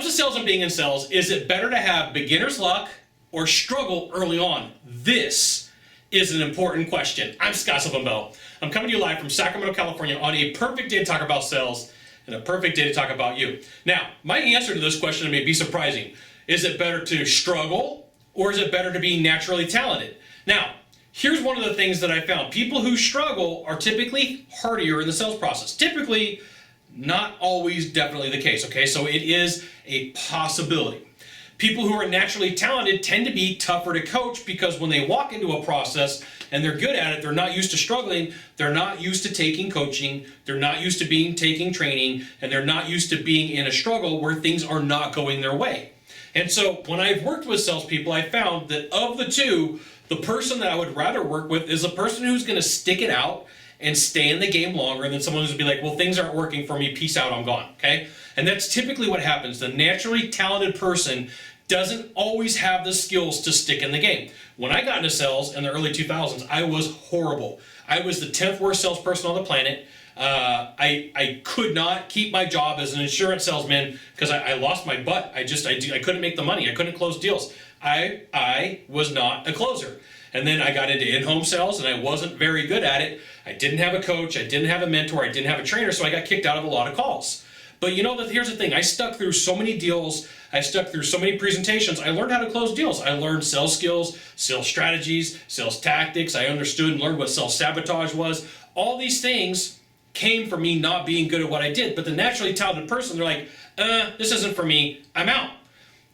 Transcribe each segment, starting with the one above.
comes to sales and being in sales, is it better to have beginner's luck or struggle early on? This is an important question. I'm Sylvan Bell. I'm coming to you live from Sacramento, California on a perfect day to talk about sales and a perfect day to talk about you. Now, my answer to this question may be surprising. Is it better to struggle or is it better to be naturally talented? Now, here's one of the things that I found. People who struggle are typically hardier in the sales process. Typically, not always definitely the case, okay? So it is a possibility. People who are naturally talented tend to be tougher to coach because when they walk into a process and they're good at it, they're not used to struggling, they're not used to taking coaching, they're not used to taking training, and they're not used to being in a struggle where things are not going their way. And so when I've worked with salespeople, I found that of the two, the person that I would rather work with is a person who's going to stick it out and stay in the game longer than someone who's going to be like, well, things aren't working for me, peace out, I'm gone, okay? And that's typically what happens. The naturally talented person doesn't always have the skills to stick in the game. When I got into sales in the early 2000s, I was horrible. I was the 10th worst salesperson on the planet. I could not keep my job as an insurance salesman because I lost my butt. I couldn't make the money. I couldn't close deals. I was not a closer. And then I got into in-home sales and I wasn't very good at it. I didn't have a coach, I didn't have a mentor, I didn't have a trainer, so I got kicked out of a lot of calls. But you know, here's the thing, I stuck through so many deals, I stuck through so many presentations, I learned how to close deals. I learned sales skills, sales strategies, sales tactics, I understood and learned what sales sabotage was. All these things came from me not being good at what I did, but the naturally talented person, they're like, this isn't for me, I'm out.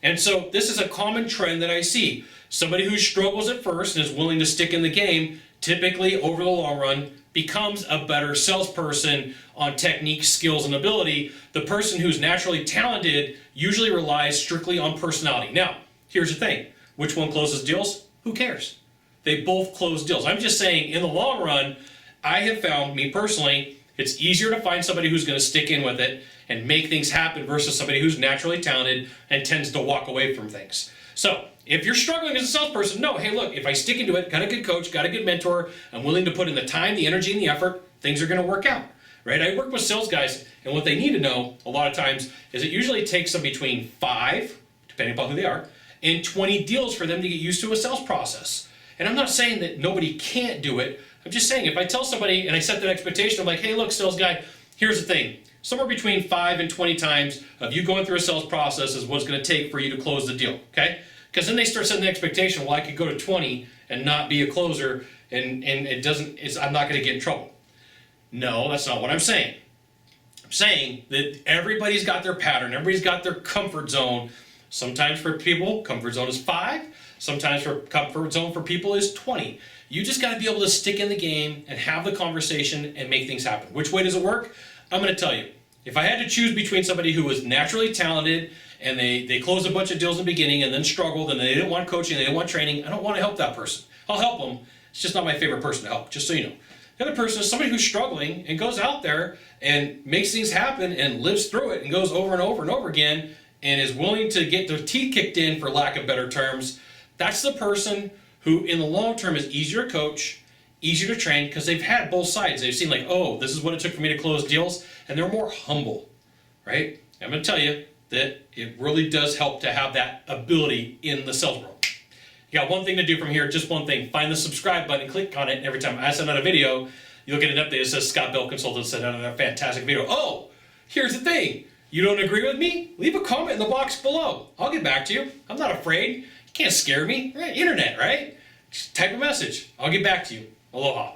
And so this is a common trend that I see. Somebody who struggles at first and is willing to stick in the game, typically over the long run, becomes a better salesperson on technique, skills, and ability. The person who's naturally talented usually relies strictly on personality. Now, here's the thing. Which one closes deals? Who cares? They both close deals. I'm just saying, in the long run, I have found, me personally, it's easier to find somebody who's going to stick in with it and make things happen versus somebody who's naturally talented and tends to walk away from things. So, if you're struggling as a salesperson, no, hey look, if I stick into it, got a good coach, got a good mentor, I'm willing to put in the time, the energy, and the effort, things are going to work out, right? I work with sales guys, and what they need to know a lot of times is it usually takes them between 5, depending upon who they are, and 20 deals for them to get used to a sales process. And I'm not saying that nobody can't do it. I'm just saying if I tell somebody and I set that expectation, I'm like, hey look, sales guy, here's the thing. Somewhere between 5 and 20 times of you going through a sales process is what it's going to take for you to close the deal, okay? Because then they start setting the expectation, well, I could go to 20 and not be a closer, and I'm not going to get in trouble. No, that's not what I'm saying. I'm saying that everybody's got their pattern, everybody's got their comfort zone. Sometimes for people, comfort zone is 5. Sometimes for comfort zone for people is 20. You just got to be able to stick in the game and have the conversation and make things happen. Which way does it work? I'm going to tell you. If I had to choose between somebody who was naturally talented and they closed a bunch of deals in the beginning and then struggled and they didn't want coaching, they didn't want training, I don't want to help that person. I'll help them. It's just not my favorite person to help, just so you know. The other person is somebody who's struggling and goes out there and makes things happen and lives through it and goes over and over and over again and is willing to get their teeth kicked in, for lack of better terms. That's the person who in the long term is easier to coach, easier to train, because they've had both sides. They've seen like, oh, this is what it took for me to close deals, and they're more humble, right? I'm going to tell you that it really does help to have that ability in the sales world. You got one thing to do from here, just one thing. Find the subscribe button, click on it, and every time I send out a video, you'll get an update that says Scott Bell Consultant sent out a fantastic video. Oh, here's the thing. You don't agree with me? Leave a comment in the box below. I'll get back to you. I'm not afraid. You can't scare me. Right? Internet, right? Just type a message. I'll get back to you. Aloha.